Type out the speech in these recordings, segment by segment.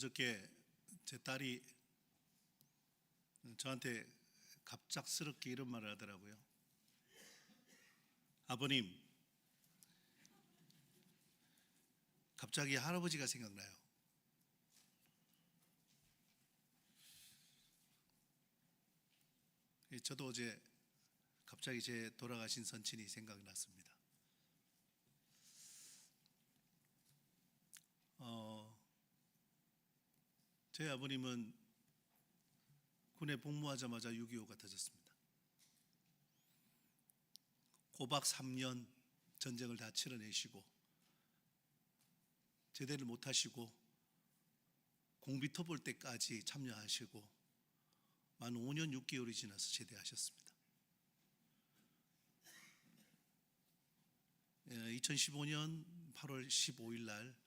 어저께 제 딸이 저한테 갑작스럽게 이런 말을 하더라고요. 아버님, 갑자기 할아버지가 생각나요. 저도 어제 갑자기 제 돌아가신 선친이 생각이 났습니다. 제 아버님은 군에 복무하자마자 6.25가 터졌습니다. 고박 3년 전쟁을 다 치러내시고 제대를 못하시고 공비터 볼 때까지 참여하시고 만 5년 6개월이 지나서 제대하셨습니다. 2015년 8월 15일 날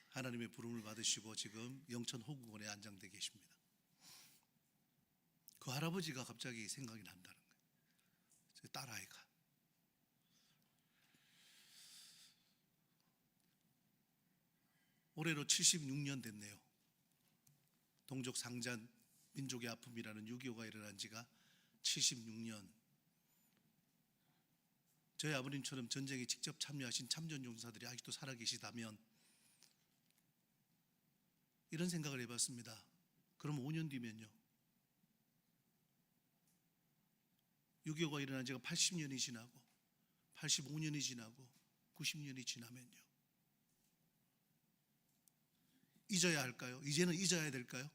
하나님의 부름을 받으시고 지금 영천 호국원에 안장되어 계십니다. 그 할아버지가 갑자기 생각이 난다는 거예요. 제 딸아이가. 올해로 76년 됐네요. 동족 상잔 민족의 아픔이라는 6.25가 일어난 지가 76년. 저희 아버님처럼 전쟁에 직접 참여하신 참전용사들이 아직도 살아계시다면 이런 생각을 해봤습니다. 그럼 5년 뒤면요, 6.25가 일어난 지가 80년이 지나고 85년이 지나고 90년이 지나면요, 잊어야 할까요? 이제는 잊어야 될까요?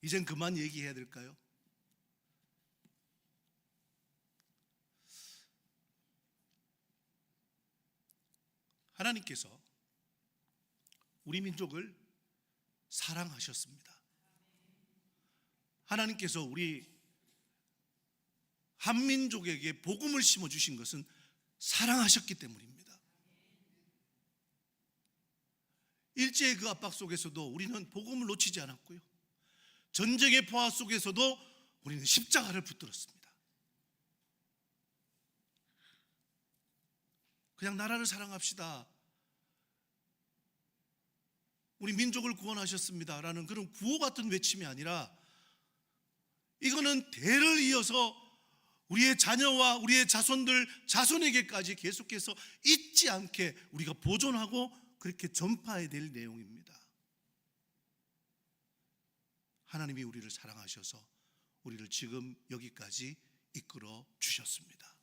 이젠 그만 얘기해야 될까요? 하나님께서 우리 민족을 사랑하셨습니다. 하나님께서 우리 한민족에게 복음을 심어주신 것은 사랑하셨기 때문입니다. 일제의 그 압박 속에서도 우리는 복음을 놓치지 않았고요, 전쟁의 포화 속에서도 우리는 십자가를 붙들었습니다. 그냥 나라를 사랑합시다, 우리 민족을 구원하셨습니다 라는 그런 구호 같은 외침이 아니라, 이거는 대를 이어서 우리의 자녀와 우리의 자손에게까지 계속해서 잊지 않게 우리가 보존하고 그렇게 전파해야 될 내용입니다. 하나님이 우리를 사랑하셔서 우리를 지금 여기까지 이끌어 주셨습니다.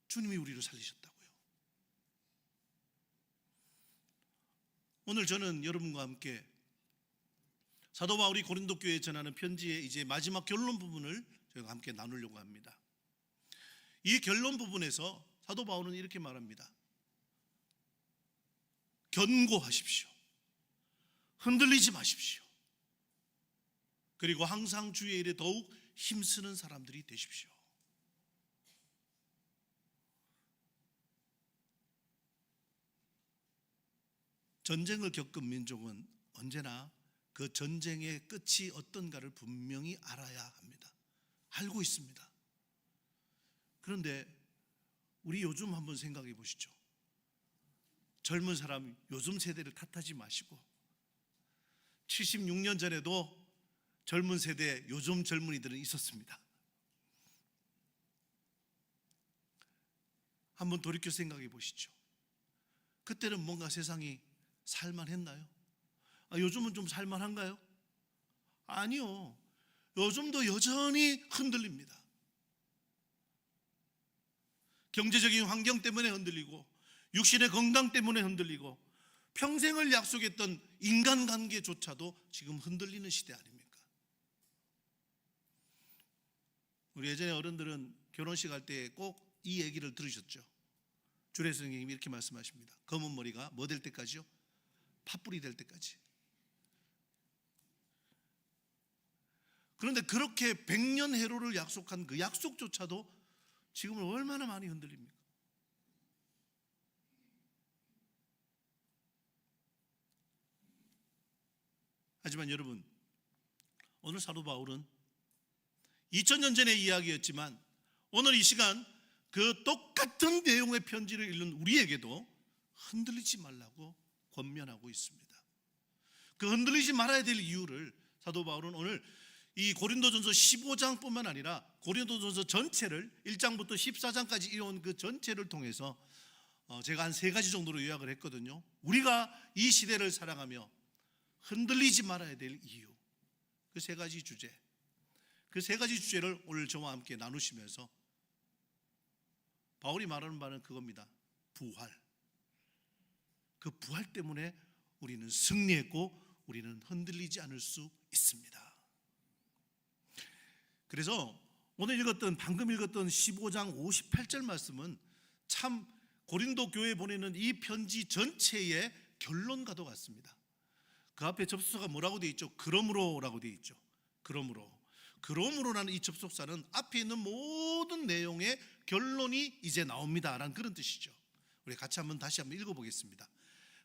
주님이 우리를 살리셨다고요. 오늘 저는 여러분과 함께 사도 바울이 고린도 교회에 전하는 편지의 이제 마지막 결론 부분을 저희가 함께 나누려고 합니다. 이 결론 부분에서 사도 바울은 이렇게 말합니다. 견고하십시오. 흔들리지 마십시오. 그리고 항상 주의 일에 더욱 힘쓰는 사람들이 되십시오. 전쟁을 겪은 민족은 언제나 그 전쟁의 끝이 어떤가를 분명히 알아야 합니다. 알고 있습니다. 그런데 우리 요즘 한번 생각해 보시죠. 젊은 사람, 요즘 세대를 탓하지 마시고 76년 전에도 젊은 세대, 요즘 젊은이들은 있었습니다. 한번 돌이켜 생각해 보시죠. 그때는 뭔가 세상이 살만했나요? 요즘은 좀 살만한가요? 아니요. 요즘도 여전히 흔들립니다. 경제적인 환경 때문에 흔들리고, 육신의 건강 때문에 흔들리고, 평생을 약속했던 인간관계조차도 지금 흔들리는 시대 아닙니까? 우리 예전에 어른들은 결혼식 할 때 꼭 이 얘기를 들으셨죠? 주례 선생님이 이렇게 말씀하십니다. 검은 머리가 뭐 될 때까지요? 팥불이 될 때까지. 그런데 그렇게 100년 해로를 약속한 그 약속조차도 지금은 얼마나 많이 흔들립니까? 하지만 여러분, 오늘 사도 바울은 2000년 전의 이야기였지만 오늘 이 시간 그 똑같은 내용의 편지를 읽는 우리에게도 흔들리지 말라고 권면하고 있습니다. 그 흔들리지 말아야 될 이유를 사도 바울은 오늘 이 고린도전서 15장뿐만 아니라 고린도전서 전체를 1장부터 14장까지 이어온 그 전체를 통해서 제가 한 3가지 정도로 요약을 했거든요. 우리가 이 시대를 살아가며 흔들리지 말아야 될 이유, 그 3가지 주제, 그 3가지 주제를 오늘 저와 함께 나누시면서 바울이 말하는 바는 그겁니다. 부활. 그 부활 때문에 우리는 승리했고 우리는 흔들리지 않을 수 있습니다. 그래서 오늘 방금 읽었던 15장 58절 말씀은 참 고린도 교회에 보내는 이 편지 전체의 결론과도 같습니다. 그 앞에 접속사가 뭐라고 되어 있죠? 그러므로라고 되어 있죠. 그러므로라는 이 접속사는 앞에 있는 모든 내용의 결론이 이제 나옵니다 라는 그런 뜻이죠. 우리 같이 다시 한번 읽어보겠습니다.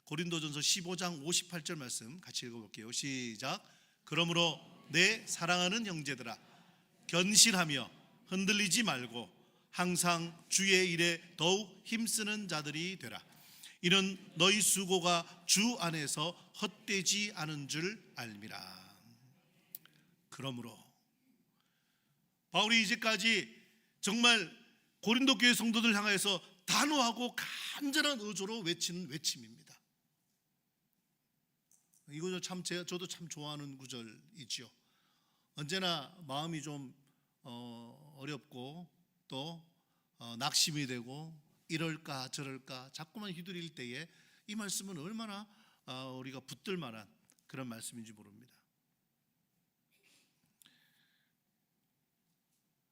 고린도전서 15장 58절 말씀 같이 읽어볼게요. 시작. 그러므로 내 사랑하는 형제들아, 견실하며 흔들리지 말고 항상 주의 일에 더욱 힘쓰는 자들이 되라. 이는 너희 수고가 주 안에서 헛되지 않은 줄 알미라. 그러므로 바울이 이제까지 정말 고린도 교회 성도들 향해서 단호하고 간절한 의조로 외치는 외침입니다. 이거 저도 참 좋아하는 구절이죠. 언제나 마음이 좀 어렵고 또 낙심이 되고 이럴까 저럴까 자꾸만 휘둘릴 때에 이 말씀은 얼마나 우리가 붙들 만한 그런 말씀인지 모릅니다.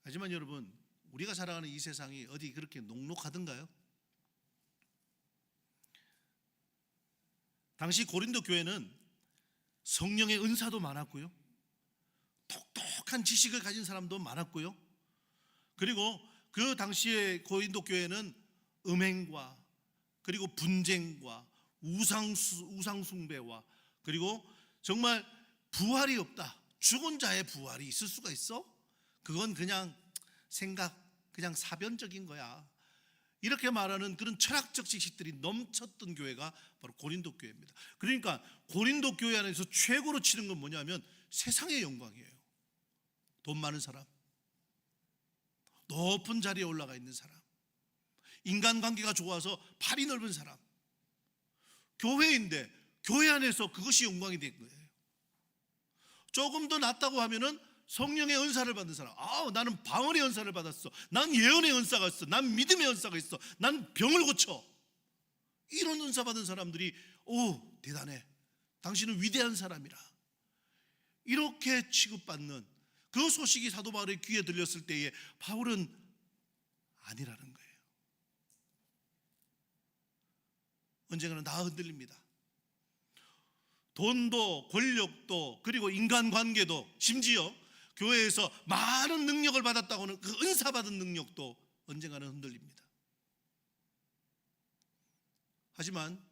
하지만 여러분, 우리가 살아가는 이 세상이 어디 그렇게 녹록하던가요? 당시 고린도 교회는 성령의 은사도 많았고요, 똑똑한 지식을 가진 사람도 많았고요, 그리고 그 당시에 고린도 교회는 음행과 그리고 분쟁과 우상숭배와 그리고 정말 부활이 없다, 죽은 자의 부활이 있을 수가 있어? 그건 그냥 그냥 사변적인 거야, 이렇게 말하는 그런 철학적 지식들이 넘쳤던 교회가 바로 고린도 교회입니다. 그러니까 고린도 교회 안에서 최고로 치는 건 뭐냐면 세상의 영광이에요. 돈 많은 사람, 높은 자리에 올라가 있는 사람, 인간관계가 좋아서 팔이 넓은 사람, 교회인데 교회 안에서 그것이 영광이 된 거예요. 조금 더 낫다고 하면은 성령의 은사를 받는 사람, 나는 방언의 은사를 받았어, 난 예언의 은사가 있어, 난 믿음의 은사가 있어, 난 병을 고쳐, 이런 은사 받은 사람들이 대단해, 당신은 위대한 사람이라, 이렇게 취급받는 그 소식이 사도 바울의 귀에 들렸을 때에 바울은 아니라는 거예요. 언젠가는 다 흔들립니다. 돈도 권력도 그리고 인간관계도, 심지어 교회에서 많은 능력을 받았다고 하는 그 은사받은 능력도 언젠가는 흔들립니다. 하지만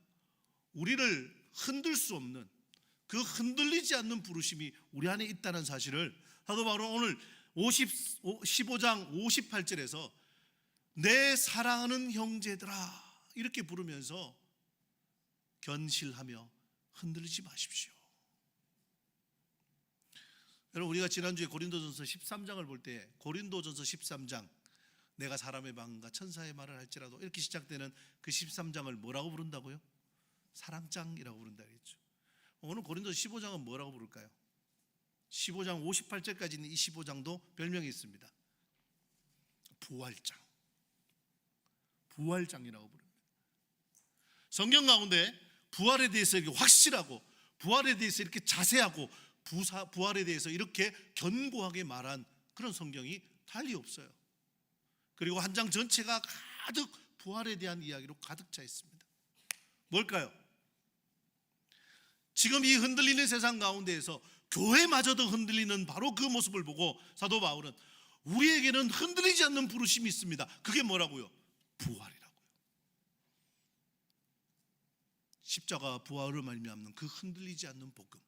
우리를 흔들 수 없는 그 흔들리지 않는 부르심이 우리 안에 있다는 사실을 사도 바울은 오늘 15장 58절에서 내 사랑하는 형제들아 이렇게 부르면서 견실하며 흔들리지 마십시오. 여러분, 우리가 지난주에 고린도전서 13장을 볼 때 고린도전서 13장 내가 사람의 방언과 천사의 말을 할지라도 이렇게 시작되는 그 13장을 뭐라고 부른다고요? 사랑장이라고 부른다 그랬죠. 오늘 고린도서 15장은 뭐라고 부를까요? 15장 58절까지 있는 이 15장도 별명이 있습니다. 부활장이라고 부릅니다. 성경 가운데 부활에 대해서 이렇게 확실하고 부활에 대해서 이렇게 자세하고 부활에 대해서 이렇게 견고하게 말한 그런 성경이 달리 없어요. 그리고 한 장 전체가 가득 부활에 대한 이야기로 가득 차 있습니다. 뭘까요? 지금 이 흔들리는 세상 가운데에서 교회마저도 흔들리는 바로 그 모습을 보고 사도 바울은 우리에게는 흔들리지 않는 부르심이 있습니다. 그게 뭐라고요? 부활이라고요. 십자가 부활을 말미암는 그 흔들리지 않는 복음.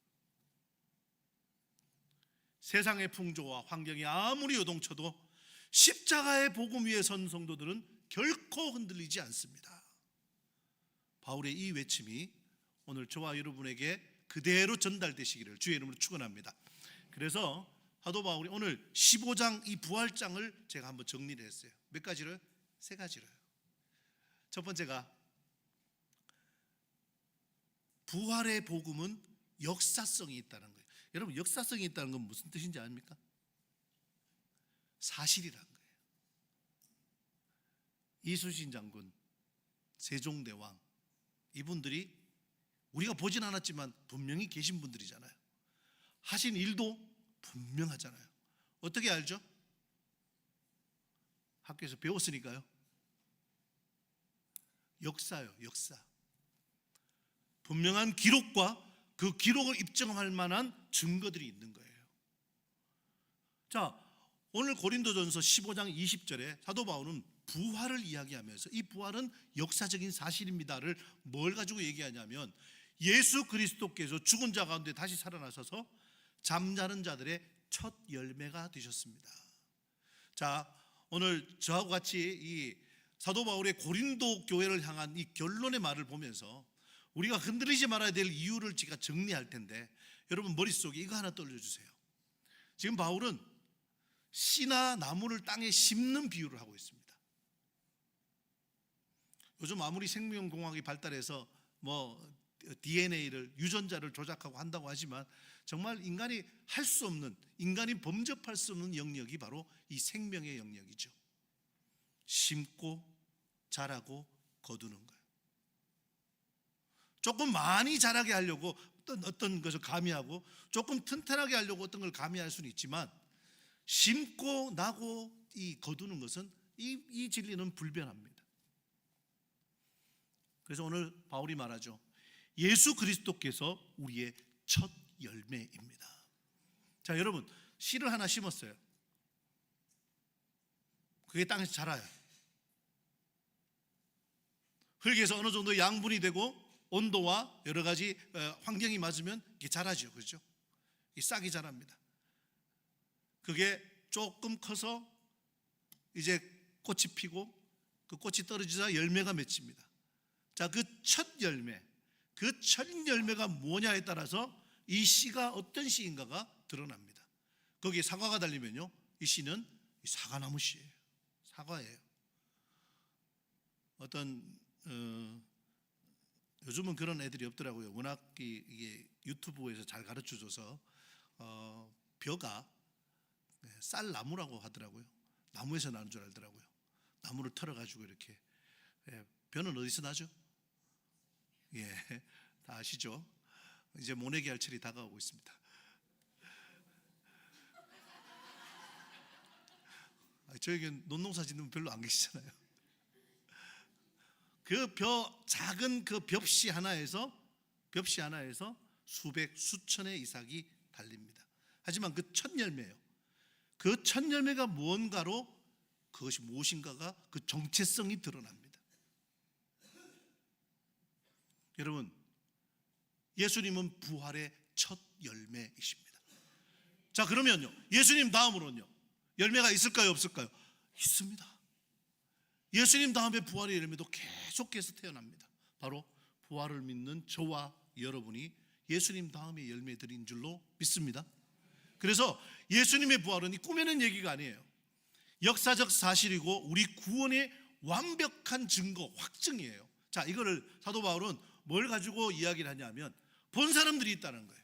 세상의 풍조와 환경이 아무리 요동쳐도 십자가의 복음 위에 선 성도들은 결코 흔들리지 않습니다. 바울의 이 외침이 오늘 저와 여러분에게 그대로 전달되시기를 주의 이름으로 축원합니다. 그래서 사도 바울이 오늘 15장 이 부활장을 제가 한번 정리를 했어요. 몇 가지를? 세 가지를. 첫 번째가 부활의 복음은 역사성이 있다는 거예요. 여러분, 역사성이 있다는 건 무슨 뜻인지 아닙니까? 사실이라는 거예요. 이순신 장군, 세종대왕, 이분들이 우리가 보진 않았지만 분명히 계신 분들이잖아요. 하신 일도 분명하잖아요. 어떻게 알죠? 학교에서 배웠으니까요. 역사요, 역사. 분명한 기록과 그 기록을 입증할 만한 증거들이 있는 거예요. 자, 오늘 고린도전서 15장 20절에 사도 바울은 부활을 이야기하면서 이 부활은 역사적인 사실입니다를 뭘 가지고 얘기하냐면 예수 그리스도께서 죽은 자 가운데 다시 살아나셔서 잠자는 자들의 첫 열매가 되셨습니다. 자, 오늘 저하고 같이 이 사도 바울의 고린도 교회를 향한 이 결론의 말을 보면서 우리가 흔들리지 말아야 될 이유를 제가 정리할 텐데 여러분 머릿속에 이거 하나 떠올려주세요. 지금 바울은 씨나 나무를 땅에 심는 비유를 하고 있습니다. 요즘 아무리 생명공학이 발달해서 DNA를 유전자를 조작하고 한다고 하지만 정말 인간이 할 수 없는, 인간이 범접할 수 없는 영역이 바로 이 생명의 영역이죠. 심고 자라고 거두는 거예요. 조금 많이 자라게 하려고 어떤 것을 가미하고 조금 튼튼하게 하려고 어떤 걸 가미할 수는 있지만 심고 나고 이 거두는 것은 이 진리는 불변합니다. 그래서 오늘 바울이 말하죠. 예수 그리스도께서 우리의 첫 열매입니다. 자, 여러분, 씨를 하나 심었어요. 그게 땅에서 자라요. 흙에서 어느 정도 양분이 되고 온도와 여러 가지 환경이 맞으면 이게 자라죠. 그렇죠? 이 싹이 자랍니다. 그게 조금 커서 이제 꽃이 피고 그 꽃이 떨어지자 열매가 맺힙니다. 자, 그 첫 열매, 그 첫 열매가 뭐냐에 따라서 이 씨가 어떤 씨인가가 드러납니다. 거기에 사과가 달리면요, 이 씨는 사과나무 씨예요. 사과예요. 요즘은 그런 애들이 없더라고요. 워낙 이게 유튜브에서 잘 가르쳐줘서 벼가 쌀나무라고 하더라고요. 나무에서 나는 줄 알더라고요. 나무를 털어가지고 이렇게. 벼는 어디서 나죠? 예, 다 아시죠? 이제 모내기 할 철이 다가오고 있습니다. 저에겐 논농사 짓는 분 별로 안 계시잖아요. 그 작은 그 벽씨 하나에서 수백 수천의 이삭이 달립니다. 하지만 그 첫 열매예요. 그 첫 열매가 무언가로 그것이 무엇인가가 그 정체성이 드러납니다. 여러분, 예수님은 부활의 첫 열매이십니다. 자, 그러면요, 예수님 다음으로는요, 열매가 있을까요, 없을까요? 있습니다. 예수님 다음에 부활의 열매도 계속해서 태어납니다. 바로 부활을 믿는 저와 여러분이 예수님 다음에 열매들인 줄로 믿습니다. 그래서 예수님의 부활은 이 꾸며낸 얘기가 아니에요. 역사적 사실이고 우리 구원의 완벽한 증거, 확증이에요. 자, 이거를 사도 바울은 뭘 가지고 이야기를 하냐면 본 사람들이 있다는 거예요.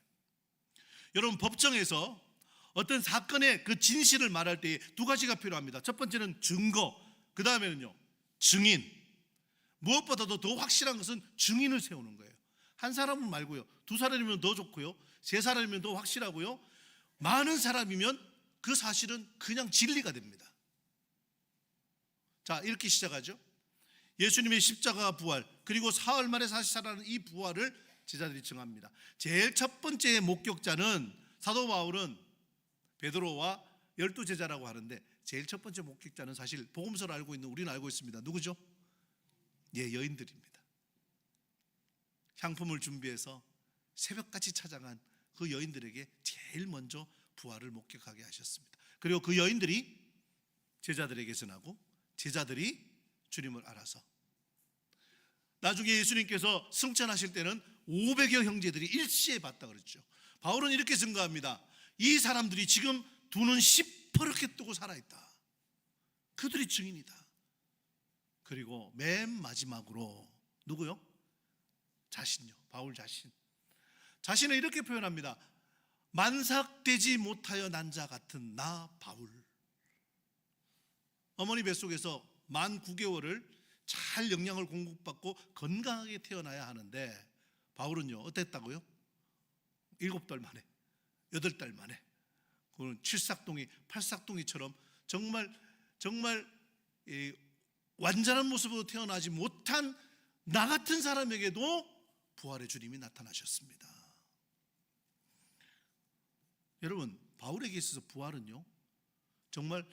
여러분, 법정에서 어떤 사건의 그 진실을 말할 때 두 가지가 필요합니다. 첫 번째는 증거, 그 다음에는요, 증인. 무엇보다도 더 확실한 것은 증인을 세우는 거예요. 한 사람은 말고요, 두 사람이면 더 좋고요, 세 사람이면 더 확실하고요, 많은 사람이면 그 사실은 그냥 진리가 됩니다. 자, 이렇게 시작하죠. 예수님의 십자가 부활, 그리고 사흘 만에 다시 살아나는 이 부활을 제자들이 증합니다. 제일 첫 번째 목격자는 사도 바울은 베드로와 12제자라고 하는데 제일 첫 번째 목격자는 사실 복음서를 알고 있는 우리는 알고 있습니다. 누구죠? 예, 여인들입니다. 향품을 준비해서 새벽같이 찾아간 그 여인들에게 제일 먼저 부활을 목격하게 하셨습니다. 그리고 그 여인들이 제자들에게 전하고 제자들이 주님을 알아서 나중에 예수님께서 승천하실 때는 500여 형제들이 일시에 봤다 그랬죠. 바울은 이렇게 증거합니다. 이 사람들이 지금 두 눈 시퍼렇게 뜨고 살아있다. 그들이 증인이다. 그리고 맨 마지막으로 누구요? 자신요. 바울 자신. 자신을 이렇게 표현합니다. 만삭되지 못하여 난 자 같은 나 바울. 어머니 뱃속에서 만 9개월을 잘 영양을 공급받고 건강하게 태어나야 하는데 바울은요 어땠다고요? 7달 만에 8달 만에 그는 7삭동이 8삭동이처럼 정말 완전한 모습으로 태어나지 못한 나 같은 사람에게도 부활의 주님이 나타나셨습니다. 여러분, 바울에게 있어서 부활은요 정말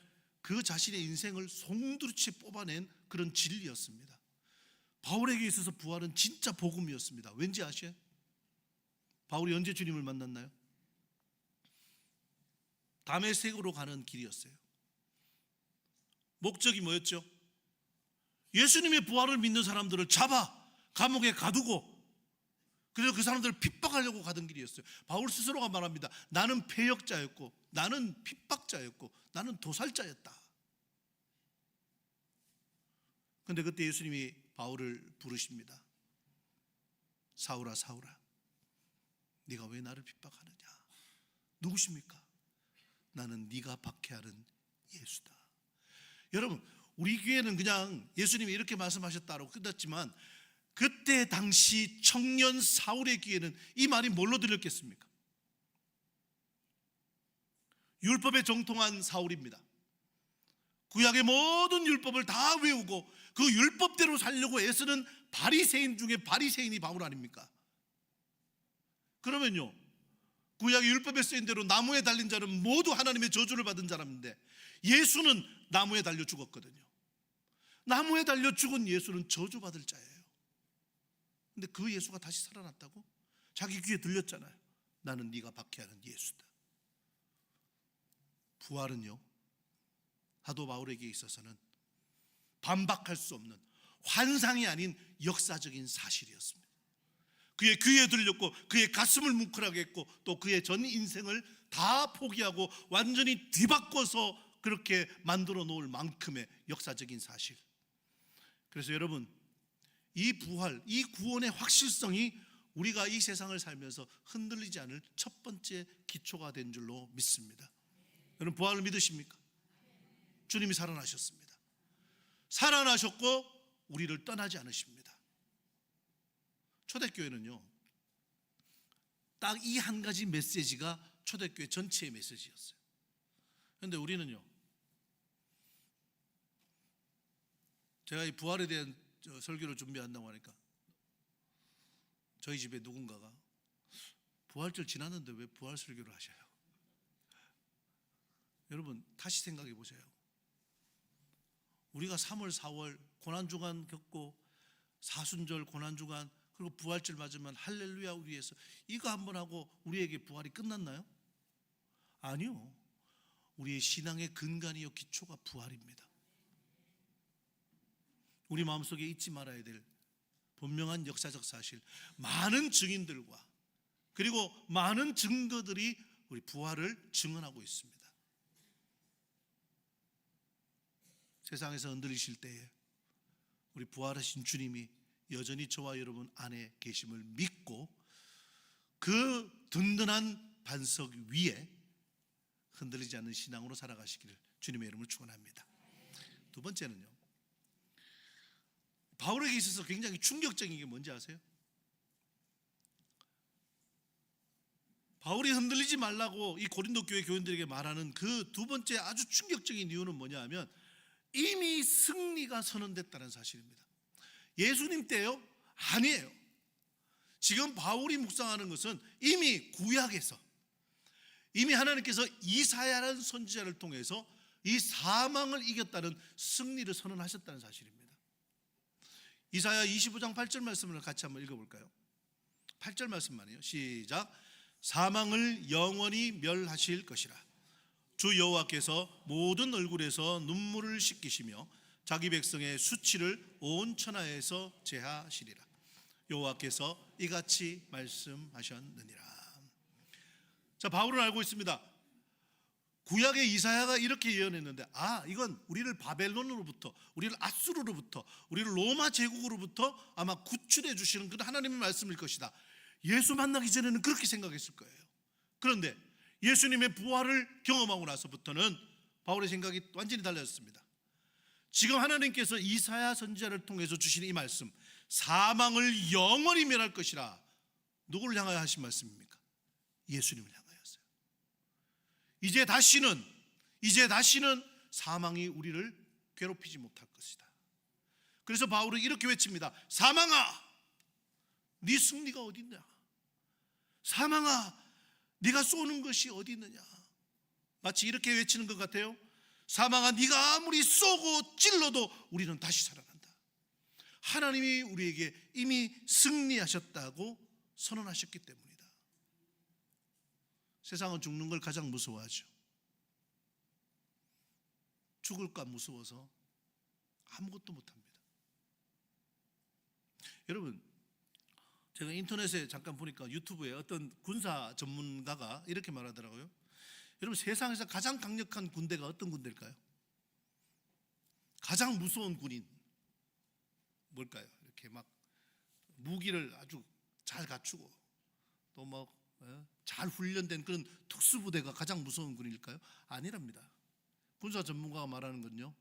그 자신의 인생을 송두리째 뽑아낸 그런 진리였습니다. 바울에게 있어서 부활은 진짜 복음이었습니다. 왠지 아셔요? 바울이 언제 주님을 만났나요? 다메섹으로 가는 길이었어요. 목적이 뭐였죠? 예수님의 부활을 믿는 사람들을 잡아 감옥에 가두고 그래서 그 사람들을 핍박하려고 가던 길이었어요. 바울 스스로가 말합니다. 나는 패역자였고 나는 핍박자였고 나는 도살자였다. 그런데 그때 예수님이 바울을 부르십니다. 사울아 사울아 네가 왜 나를 핍박하느냐. 누구십니까? 나는 네가 박해하는 예수다. 여러분, 우리 교회는 그냥 예수님이 이렇게 말씀하셨다고 끝났지만 그때 당시 청년 사울의 귀에는 이 말이 뭘로 들렸겠습니까? 율법에 정통한 사울입니다. 구약의 모든 율법을 다 외우고 그 율법대로 살려고 애쓰는 바리새인 중에 바리새인이 바울 아닙니까? 그러면요 구약의 율법에 쓰인 대로 나무에 달린 자는 모두 하나님의 저주를 받은 사람인데 예수는 나무에 달려 죽었거든요. 나무에 달려 죽은 예수는 저주받을 자예요. 근데 그 예수가 다시 살아났다고? 자기 귀에 들렸잖아요. 나는 네가 박해하는 예수다. 부활은요 사도 바울에게 있어서는 반박할 수 없는 환상이 아닌 역사적인 사실이었습니다. 그의 귀에 들렸고 그의 가슴을 뭉클하게 했고 또 그의 전 인생을 다 포기하고 완전히 뒤바꿔서 그렇게 만들어 놓을 만큼의 역사적인 사실. 그래서 여러분, 이 부활, 이 구원의 확실성이 우리가 이 세상을 살면서 흔들리지 않을 첫 번째 기초가 된 줄로 믿습니다. 여러분, 부활을 믿으십니까? 주님이 살아나셨습니다. 살아나셨고 우리를 떠나지 않으십니다. 초대교회는요 딱 이 한 가지 메시지가 초대교회 전체의 메시지였어요. 그런데 우리는요, 제가 이 부활에 대한 설교를 준비한다고 하니까 저희 집에 누군가가 부활절 지났는데 왜 부활 설교를 하셔요? 여러분 다시 생각해 보세요. 우리가 3월 4월 고난주간 겪고 사순절 고난주간 그리고 부활절 맞으면 할렐루야 위해서 이거 한번 하고 우리에게 부활이 끝났나요? 아니요. 우리의 신앙의 근간이요 기초가 부활입니다. 우리 마음속에 잊지 말아야 될 분명한 역사적 사실, 많은 증인들과 그리고 많은 증거들이 우리 부활을 증언하고 있습니다. 세상에서 흔들리실 때에 우리 부활하신 주님이 여전히 저와 여러분 안에 계심을 믿고 그 든든한 반석 위에 흔들리지 않는 신앙으로 살아가시기를 주님의 이름을 축원합니다. 두 번째는요, 바울에게 있어서 굉장히 충격적인 게 뭔지 아세요? 바울이 흔들리지 말라고 이 고린도 교회 교인들에게 말하는 그 두 번째 아주 충격적인 이유는 뭐냐 하면 이미 승리가 선언됐다는 사실입니다. 예수님 때요? 아니에요. 지금 바울이 묵상하는 것은 이미 구약에서 이미 하나님께서 이사야라는 선지자를 통해서 이 사망을 이겼다는 승리를 선언하셨다는 사실입니다. 이사야 25장 8절 말씀을 같이 한번 읽어볼까요? 8절 말씀만이요. 시작. 사망을 영원히 멸하실 것이라. 주 여호와께서 모든 얼굴에서 눈물을 씻기시며 자기 백성의 수치를 온 천하에서 제하시리라. 여호와께서 이같이 말씀하셨느니라. 자, 바울은 알고 있습니다. 구약의 이사야가 이렇게 예언했는데, 이건 우리를 바벨론으로부터, 우리를 아수르로부터, 우리를 로마 제국으로부터 아마 구출해 주시는 그런 하나님의 말씀일 것이다. 예수 만나기 전에는 그렇게 생각했을 거예요. 그런데 예수님의 부활을 경험하고 나서부터는 바울의 생각이 완전히 달라졌습니다. 지금 하나님께서 이사야 선지자를 통해서 주시는 이 말씀, 사망을 영원히 멸할 것이라, 누구를 향하여 하신 말씀입니까? 예수님을 향하였어요. 이제 다시는 사망이 우리를 괴롭히지 못할 것이다. 그래서 바울은 이렇게 외칩니다. 사망아, 네 승리가 어디 있냐? 사망아, 네가 쏘는 것이 어디 있느냐? 마치 이렇게 외치는 것 같아요. 사망아, 네가 아무리 쏘고 찔러도 우리는 다시 살아난다. 하나님이 우리에게 이미 승리하셨다고 선언하셨기 때문이다. 세상은 죽는 걸 가장 무서워하죠. 죽을까 무서워서 아무것도 못합니다. 여러분, 제가 인터넷에 잠깐 보니까 유튜브에 어떤 군사 전문가가 이렇게 말하더라고요. 여러분, 세상에서 가장 강력한 군대가 어떤 군대일까요? 가장 무서운 군인 뭘까요? 이렇게 막 무기를 아주 잘 갖추고 또 뭐 잘 훈련된 그런 특수부대가 가장 무서운 군일까요? 아니랍니다. 군사 전문가가 말하는 건요,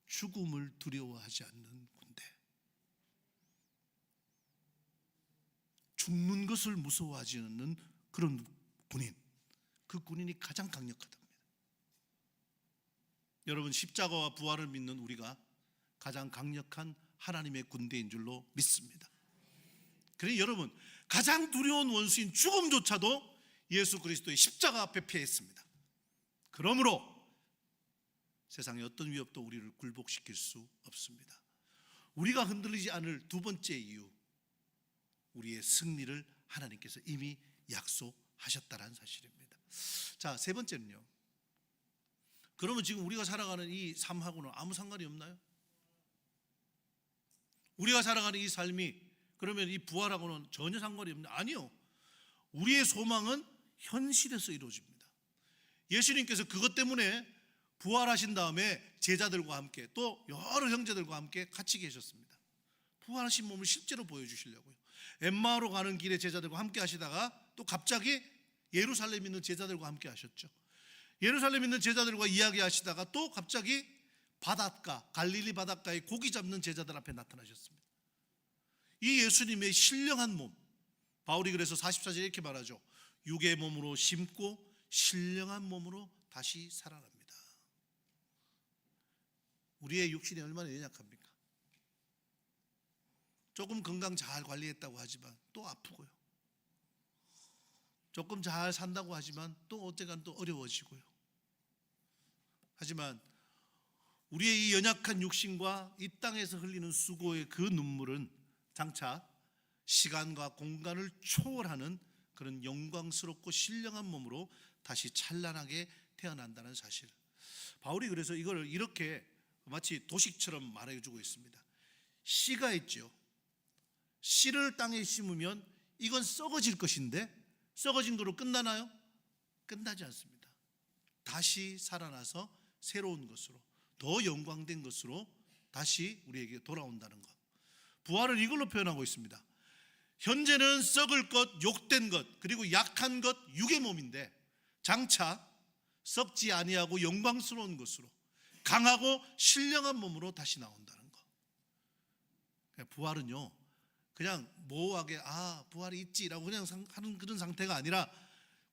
죽음을 두려워하지 않는 군대, 죽는 것을 무서워하지 않는 그런 군인, 그 군인이 가장 강력하답니다. 여러분, 십자가와 부활을 믿는 우리가 가장 강력한 하나님의 군대인 줄로 믿습니다. 그러니 여러분, 가장 두려운 원수인 죽음조차도 예수 그리스도의 십자가 앞에 피했습니다. 그러므로 세상의 어떤 위협도 우리를 굴복시킬 수 없습니다. 우리가 흔들리지 않을 두 번째 이유, 우리의 승리를 하나님께서 이미 약속하셨다는 사실입니다. 자, 세 번째는요, 그러면 지금 우리가 살아가는 이 삶하고는 아무 상관이 없나요? 우리가 살아가는 이 삶이 그러면 이 부활하고는 전혀 상관이 없나요? 아니요. 우리의 소망은 현실에서 이루어집니다. 예수님께서 그것 때문에 부활하신 다음에 제자들과 함께 또 여러 형제들과 함께 같이 계셨습니다. 부활하신 몸을 실제로 보여주시려고요. 엠마오로 가는 길에 제자들과 함께 하시다가 또 갑자기 예루살렘에 있는 제자들과 함께 하셨죠. 예루살렘에 있는 제자들과 이야기하시다가 또 갑자기 바닷가, 갈릴리 바닷가에 고기 잡는 제자들 앞에 나타나셨습니다. 이 예수님의 신령한 몸, 바울이 그래서 44절에 이렇게 말하죠. 육의 몸으로 심고 신령한 몸으로 다시 살아납니다. 우리의 육신이 얼마나 연약합니까? 조금 건강 잘 관리했다고 하지만 또 아프고요. 조금 잘 산다고 하지만 또 어쨌든 또 어려워지고요. 하지만 우리의 이 연약한 육신과 이 땅에서 흘리는 수고의 그 눈물은 장차 시간과 공간을 초월하는 그런 영광스럽고 신령한 몸으로 다시 찬란하게 태어난다는 사실. 바울이 그래서 이걸 이렇게 마치 도식처럼 말해주고 있습니다. 씨가 있죠. 씨를 땅에 심으면 이건 썩어질 것인데 썩어진 거로 끝나나요? 끝나지 않습니다. 다시 살아나서 새로운 것으로, 더 영광된 것으로 다시 우리에게 돌아온다는 것. 부활은 이걸로 표현하고 있습니다. 현재는 썩을 것, 욕된 것, 그리고 약한 것, 육의 몸인데 장차 썩지 아니하고 영광스러운 것으로, 강하고 신령한 몸으로 다시 나온다는 것. 부활은요, 그냥 모호하게 부활이 있지라고 그냥 하는 그런 상태가 아니라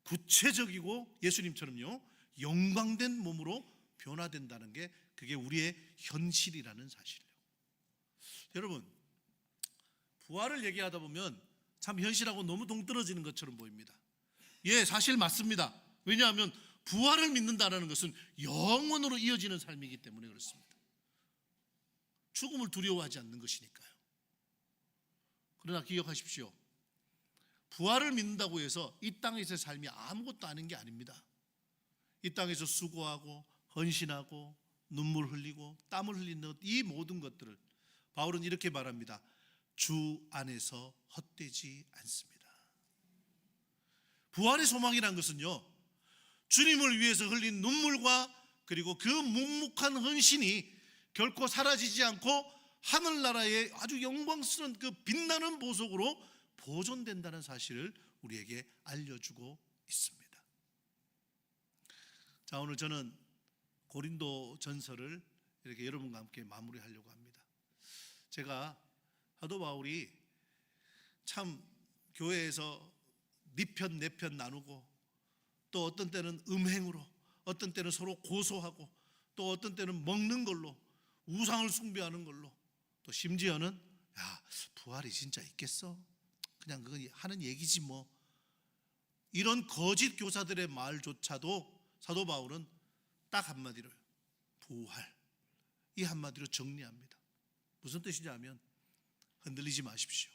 구체적이고 예수님처럼요, 영광된 몸으로 변화된다는 게 그게 우리의 현실이라는 사실이에요. 여러분, 부활을 얘기하다 보면 참 현실하고 너무 동떨어지는 것처럼 보입니다. 예, 사실 맞습니다. 왜냐하면 부활을 믿는다는 것은 영원으로 이어지는 삶이기 때문에 그렇습니다. 죽음을 두려워하지 않는 것이니까요. 그러나 기억하십시오. 부활을 믿는다고 해서 이 땅에서의 삶이 아무것도 아닌 게 아닙니다. 이 땅에서 수고하고 헌신하고 눈물 흘리고 땀을 흘리는 이 모든 것들을 바울은 이렇게 말합니다. 주 안에서 헛되지 않습니다. 부활의 소망이란 것은요, 주님을 위해서 흘린 눈물과 그리고 그 묵묵한 헌신이 결코 사라지지 않고 하늘나라의 아주 영광스러운 그 빛나는 보석으로 보존된다는 사실을 우리에게 알려주고 있습니다. 자, 오늘 저는 고린도 전서를 이렇게 여러분과 함께 마무리하려고 합니다. 제가 사도 바울이 참 교회에서 네 편 내 편 나누고, 또 어떤 때는 음행으로, 어떤 때는 서로 고소하고, 또 어떤 때는 먹는 걸로, 우상을 숭배하는 걸로, 또 심지어는 야, 부활이 진짜 있겠어? 그냥 그건 하는 얘기지 뭐, 이런 거짓 교사들의 말조차도 사도 바울은 딱 한마디로 부활, 이 한마디로 정리합니다. 무슨 뜻이냐면 흔들리지 마십시오.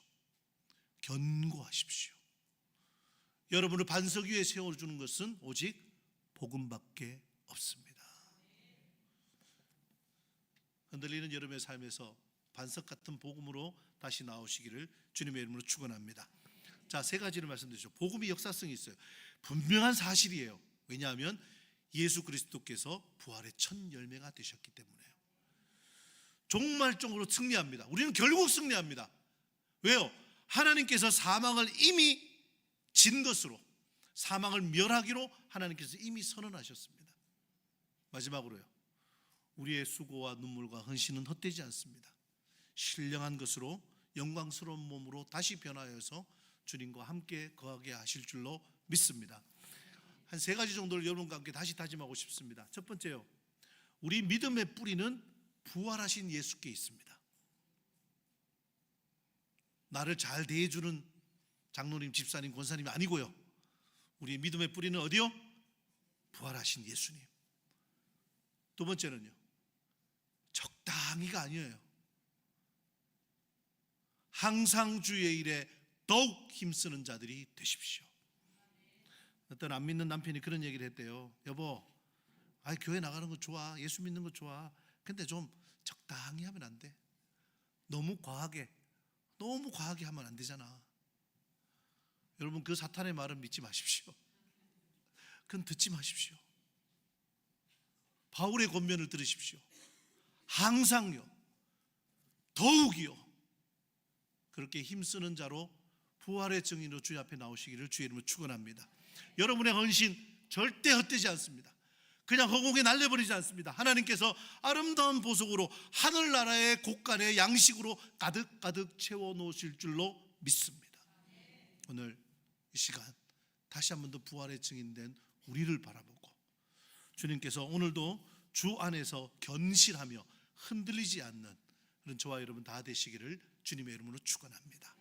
견고하십시오. 여러분을 반석 위에 세워주는 것은 오직 복음밖에 없습니다. 흔들리는 여러분의 삶에서 반석 같은 복음으로 다시 나오시기를 주님의 이름으로 축원합니다. 자, 세 가지를 말씀드리죠. 복음이 역사성이 있어요. 분명한 사실이에요. 왜냐하면 예수 그리스도께서 부활의 첫 열매가 되셨기 때문에요. 종말적으로 승리합니다. 우리는 결국 승리합니다. 왜요? 하나님께서 사망을 이미 진 것으로, 사망을 멸하기로 하나님께서 이미 선언하셨습니다. 마지막으로요, 우리의 수고와 눈물과 헌신은 헛되지 않습니다. 신령한 것으로 영광스러운 몸으로 다시 변화해서 주님과 함께 거하게 하실 줄로 믿습니다. 한 세 가지 정도를 여러분과 함께 다시 다짐하고 싶습니다. 첫 번째요, 우리 믿음의 뿌리는 부활하신 예수께 있습니다. 나를 잘 대해주는 장로님, 집사님, 권사님이 아니고요, 우리 믿음의 뿌리는 어디요? 부활하신 예수님. 두 번째는요, 적당히가 아니에요. 항상 주의 일에 더욱 힘쓰는 자들이 되십시오. 어떤 안 믿는 남편이 그런 얘기를 했대요. 여보, 교회 나가는 거 좋아, 예수 믿는 거 좋아, 근데 좀 적당히 하면 안 돼? 너무 과하게 하면 안 되잖아. 여러분, 그 사탄의 말은 믿지 마십시오. 그건 듣지 마십시오. 바울의 권면을 들으십시오. 항상요, 더욱이요, 그렇게 힘쓰는 자로 부활의 증인으로 주의 앞에 나오시기를 주의 이름으로 축원합니다. 여러분의 헌신 절대 헛되지 않습니다. 그냥 허공에 날려버리지 않습니다. 하나님께서 아름다운 보석으로 하늘나라의 곳간의 양식으로 가득가득 채워놓으실 줄로 믿습니다. 오늘 이 시간 다시 한 번 더 부활의 증인된 우리를 바라보고, 주님께서 오늘도 주 안에서 견실하며 흔들리지 않는 그런 저와 여러분 다 되시기를 주님의 이름으로 축원합니다.